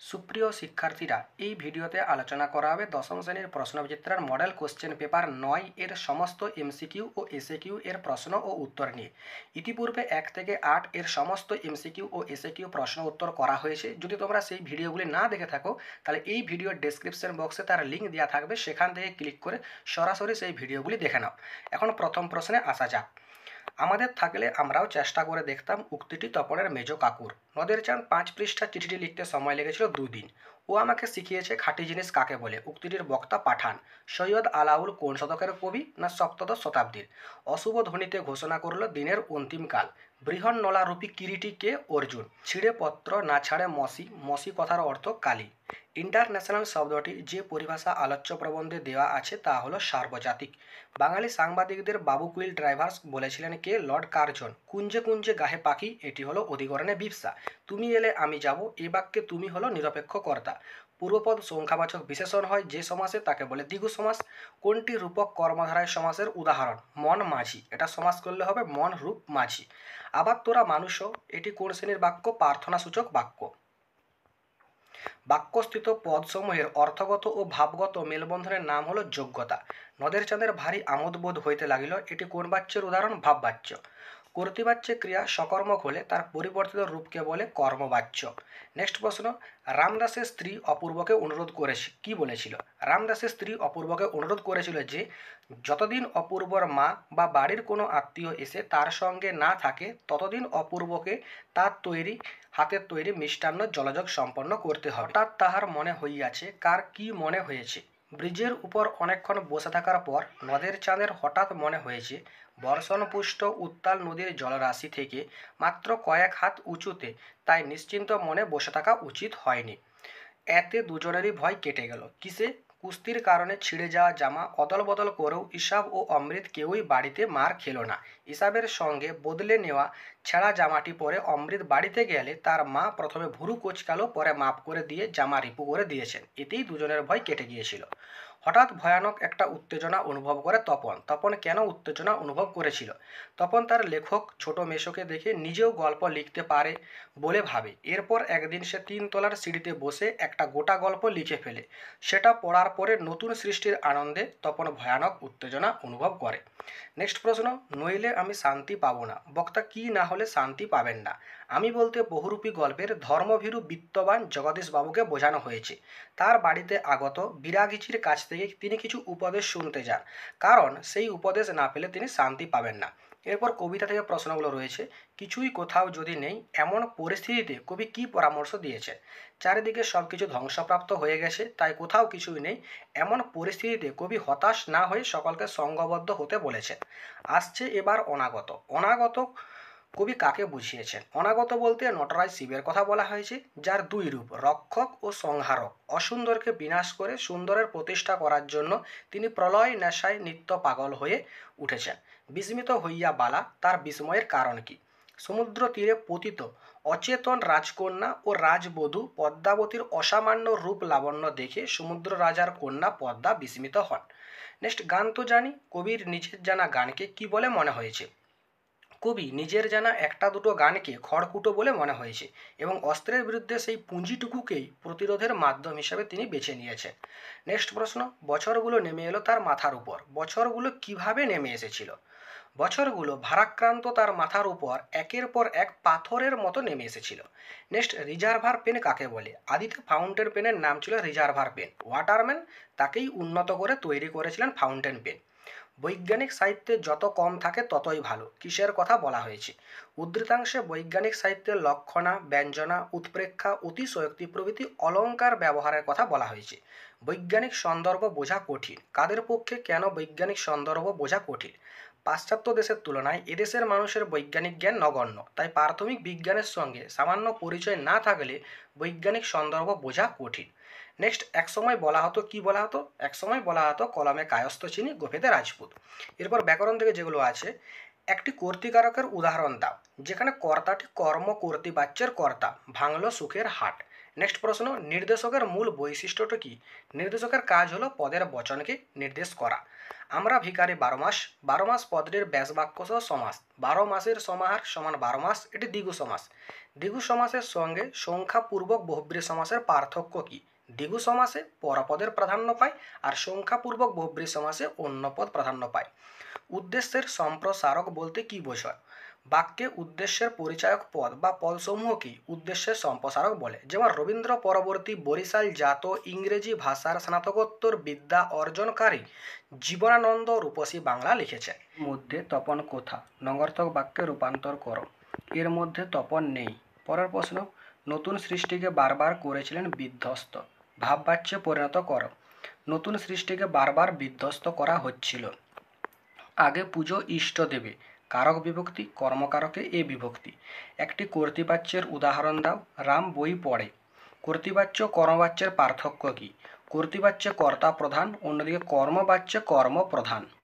সুপ্রিয় শিক্ষার্থীরা, এই ভিডিওতে আলোচনা করা হবে দশম শ্রেণীর প্রশ্নবিচিত্রার মডেল কোশ্চেন পেপার ৯ এর সমস্ত এমসিকিউ ও এসএকিউ এর প্রশ্ন ও উত্তর নিয়ে। ইতিপূর্বে ১ থেকে ৮ এর সমস্ত এমসিকিউ ও এসএকিউ প্রশ্ন উত্তর করা হয়েছে। যদি তোমরা সেই ভিডিওগুলি না দেখে থাকো তাহলে এই ভিডিওর ডেসক্রিপশন বক্সে তার লিঙ্ক দেওয়া থাকবে, সেখান থেকে ক্লিক করে সরাসরি সেই ভিডিওগুলি দেখে নাও। এখন প্রথম প্রশ্নে আসা যাক। আমাদের থাকলে আমরাও চেষ্টা করে দেখতাম উক্তিটি তপনের মেজ কাকুর। নদের চাঁদ ৫ পৃষ্ঠা চিঠিটি লিখতে সময় লেগেছিল ২ দিন। ও আমাকে শিখিয়েছে খাঁটি জিনিস কাকে বলে। উক্তিটির বক্তা পাঠান। সৈয়দ আলাউল কোন শতকের কবি? না সপ্তদশ শতাব্দীর। অশুভ ধ্বনিতে ঘোষণা করল দিনের অন্তিমকাল। বৃহন্নলা রূপী কিরীটি কে? অর্জুন। ছিঁড়ে পত্র না ছাড়ে মসি, মসি কথার অর্থ কালী। ইন্টারন্যাশনাল শব্দটি যে পরিভাষা আলোচ্য প্রবন্ধে দেওয়া আছে তা হলো সার্বজাতিক। বাঙালি সাংবাদিকদের বাবু কুইল ড্রাইভার্স বলেছিলেন কে? Lord Curzon. কুঞ্জে কুঞ্জে গাহে পাখি, এটি হলো অধিকরণে বিপসা। তুমি এলে আমি যাব, এ বাক্যে তুমি হলো নিরপেক্ষ কর্তা। পূর্বপদ সংখ্যাবাচক বিশেষণ হয় যে সমাসে, তাকে বলে দ্বিগু সমাস। কোনটি রূপক কর্মধারায় সমাসের উদাহরণ? মন মাঝি। এটা সমাস করলে হবে মন রূপ মাঝি। আবার তোরা মানুষ, এটি কোন শ্রেণীর বাক্য? প্রার্থনাসূচক বাক্য। বাক্যস্থিত পদসমূহের অর্থগত ও ভাবগত মেলবন্ধনের নাম হলো যোগ্যতা। নদের চাঁদের ভারী আমোদবোধ হইতে লাগিল, এটি কোন বাচ্যের উদাহরণ? ভাববাচ্য। কর্তৃবাচ্যে ক্রিয়া সকর্মক হলে তার পরিবর্তিত রূপকে বলে কর্মবাচ্য। নেক্সট প্রশ্ন। রামদাসের স্ত্রী অপূর্বকে অনুরোধ করেছে, কি বলেছিল? রামদাসের স্ত্রী অপূর্বকে অনুরোধ করেছিল যে যতদিন অপূর্বর মা বা বাড়ির কোনো আত্মীয় এসে তার সঙ্গে না থাকে ততদিন অপূর্বকে তার তৈরি হাতের তৈরি মিষ্টান্ন জলযোগ সম্পন্ন করতে হবে। হঠাৎ তাহার মনে হইয়াছে। কার কি মনে হয়েছে? ব্রিজের উপর অনেকক্ষণ বসে থাকার পর নদের চাঁদের হঠাৎ মনে হয়েছে বর্ষণপুষ্ট উত্তাল নদীর জলরাশি থেকে মাত্র কয়েক হাত উঁচুতে, তাই নিশ্চিন্ত মনে বসে থাকা উচিত হয়নি। এতে দুজনেরই ভয় কেটে গেল। কিসে? কুস্তির কারণে ছিঁড়ে যাওয়া জামা অদল বদল করেও ইসাব ও অমৃত কেউই বাড়িতে মার খেল না। ইসাবের সঙ্গে বদলে নেওয়া ছেঁড়া জামাটি পরে অমৃত বাড়িতে গেলে তার মা প্রথমে ভুরু কোঁচকালো, পরে মাপ করে দিয়ে জামা রিপু করে দিয়েছেন। এতেই দুজনের ভয় কেটে গিয়েছিল। হঠাৎ ভয়ানক একটা উত্তেজনা অনুভব করে তপন। তপন কেন উত্তেজনা অনুভব করেছিল? তপন তার লেখক ছোট মেসোকে দেখে নিজেও গল্প লিখতে পারে বলে ভাবে। এরপর একদিন সে ৩ তলার সিঁড়িতে বসে একটা গোটা গল্প লিখে ফেলে। সেটা পড়ার পরে নতুন সৃষ্টির আনন্দে তপন ভয়ানক উত্তেজনা অনুভব করে। নেক্সট প্রশ্ন। নইলে আমি শান্তি পাবো না। বক্তা কি না হলে শান্তি পাবেন না? আমি বলতে বহুরূপী গল্পের ধর্মভীরু বিত্তবান জগদীশবাবুকে বোঝানো হয়েছে। তার বাড়িতে আগত বিরাগীচির কাছ থেকে তিনি কিছু উপদেশ শুনতে যান, কারণ সেই উপদেশ না পেলে তিনি শান্তি পাবেন না। এরপর কবিতা থেকে প্রশ্নগুলো রয়েছে। কিছুই কোথাও যদি নেই এমন পরিস্থিতিতে কবি কি পরামর্শ দিয়েছে? চারিদিকে সব কিছু ধ্বংসপ্রাপ্ত হয়ে গেছে, তাই কোথাও কিছুই নেই এমন পরিস্থিতিতে কবি হতাশ না হয়ে সকলকে সঙ্গবদ্ধ হতে বলেছেন। আসছে এবার অনাগত। অনাগত কবি কাকে বুঝিয়েছেন? অনাগত বলতে নটরাজ শিবের কথা বলা হয়েছে, যার দুই রূপ, রক্ষক ও সংহারক। অসুন্দরকে বিনাশ করে সুন্দরের প্রতিষ্ঠা করার জন্য তিনি প্রলয় নেশায় নিত্য পাগল হয়ে উঠেছেন। বিস্মিত হইয়া বালা, তার বিস্ময়ের কারণ কি? সমুদ্র তীরে পতিত অচেতন রাজকন্যা ও রাজবধূ পদ্মাবতীর অসামান্য রূপ লাবণ্য দেখে সমুদ্র রাজার কন্যা পদ্মা বিস্মিত হন। নেক্সট। গান তো জানি, কবির নিজের জানা গানকে কি বলে মনে হয়েছে? কবি নিজের জানা একটা দুটো গানকে খড়কুটো বলে মনে হয়েছে এবং অস্ত্রের বিরুদ্ধে সেই পুঁজিটুকুকেই প্রতিরোধের মাধ্যম হিসাবে তিনি বেছে নিয়েছেন। নেক্সট প্রশ্ন। বছরগুলো নেমে এলো তার মাথার উপর। বছরগুলো কিভাবে নেমে এসেছিল? বছরগুলো ভারাক্রান্ত তার মাথার উপর একের পর এক পাথরের মতো নেমে এসেছিল। নেক্সট। রিজার্ভার পেন কাকে বলে? আদিতে ফাউন্টেন পেনের নাম ছিল রিজার্ভার পেন। ওয়াটারম্যান তাকেই উন্নত করে তৈরি করেছিলেন ফাউন্টেন পেন। বৈজ্ঞানিক সাহিত্যে যত কম থাকে ততই ভালো, কিসের কথা বলা হয়েছে? উদ্ধৃতাংশে বৈজ্ঞানিক সাহিত্যে লক্ষণা, ব্যঞ্জনা, উৎপ্রেক্ষা, অতিশয়োক্তি প্রভৃতি অলঙ্কার ব্যবহারের কথা বলা হয়েছে। বৈজ্ঞানিক সন্দর্ভ বোঝা কঠিন। কাদের পক্ষে? কেন বৈজ্ঞানিক সন্দর্ভ বোঝা কঠিন? পাশ্চাত্য দেশের তুলনায় এদেশের মানুষের বৈজ্ঞানিক জ্ঞান নগণ্য, তাই প্রাথমিক বিজ্ঞানের সঙ্গে সামান্য পরিচয় না থাকলে বৈজ্ঞানিক সন্দর্ভ বোঝা কঠিন। নেক্সট। একসময় বলা হতো, কি বলা হতো? একসময় বলা হতো কলমে কায়স্থ চিনি, গোফেতে রাজপুত। এরপর ব্যাকরণ থেকে যেগুলো আছে, একটি কর্তৃকারকের উদাহরণ দাও যেখানে কর্তাটি কর্ম কর্তৃবাচ্যের কর্তা। ভাঙলো সুখের হাট। নেক্সট প্রশ্ন, নির্দেশকের মূল বৈশিষ্ট্যটা কি? নির্দেশকের কাজ হলো পদের বচনকে নির্দেশ করা। আমরা ভিখারি 12 মাস, 12 মাস পদটির ব্যাস বাক্য সহ সমাস, 12 মাসের সমাহার সমান 12 মাস, এটি দ্বিগু সমাস। দ্বিগু সমাসের সঙ্গে সংখ্যাপূর্বক বহুব্রী সমাসের পার্থক্য কি? দ্বিগু সমাসে পরপদের প্রাধান্য পায় আর সংখ্যাপূর্বক বহুব্রী সমাসে অন্য পদ প্রাধান্য পায়। উদ্দেশ্যের সম্প্রসারক বলতে কি বোঝায়? বাক্যে উদ্দেশ্যের পরিচায়ক পদ বা পদসমূহকেই উদ্দেশ্যের সম্প্রসারক বলে। যেমন রবীন্দ্র পরবর্তী বরিশাল জাত ইংরেজি ভাষার স্নাতকোত্তর বিদ্যা অর্জনকারী জীবনানন্দ রূপসী বাংলা লিখেছে। মধ্যে তপন কোথা? নঙ্গর্থক বাক্যে রূপান্তর করো। এর মধ্যে তপন নেই। পরের প্রশ্ন, নতুন সৃষ্টিকে বারবার করেছিলেন বিধ্বস্ত, ভাববাচ্যে পরিণত করো। নতুন সৃষ্টিকে বারবার বিধ্বস্ত করা হচ্ছিল। আগে পুজো ইষ্ট দেবে, কারক বিভক্তি, কর্মকারকে এ বিভক্তি। একটি কর্তৃবাচ্যের উদাহরণ দাও। রাম বই পড়ে। কর্তৃবাচ্য কর্মবাচ্যের পার্থক্য কি? কর্তৃবাচ্যে কর্তা প্রধান, অন্যদিকে কর্মবাচ্যে কর্ম প্রধান।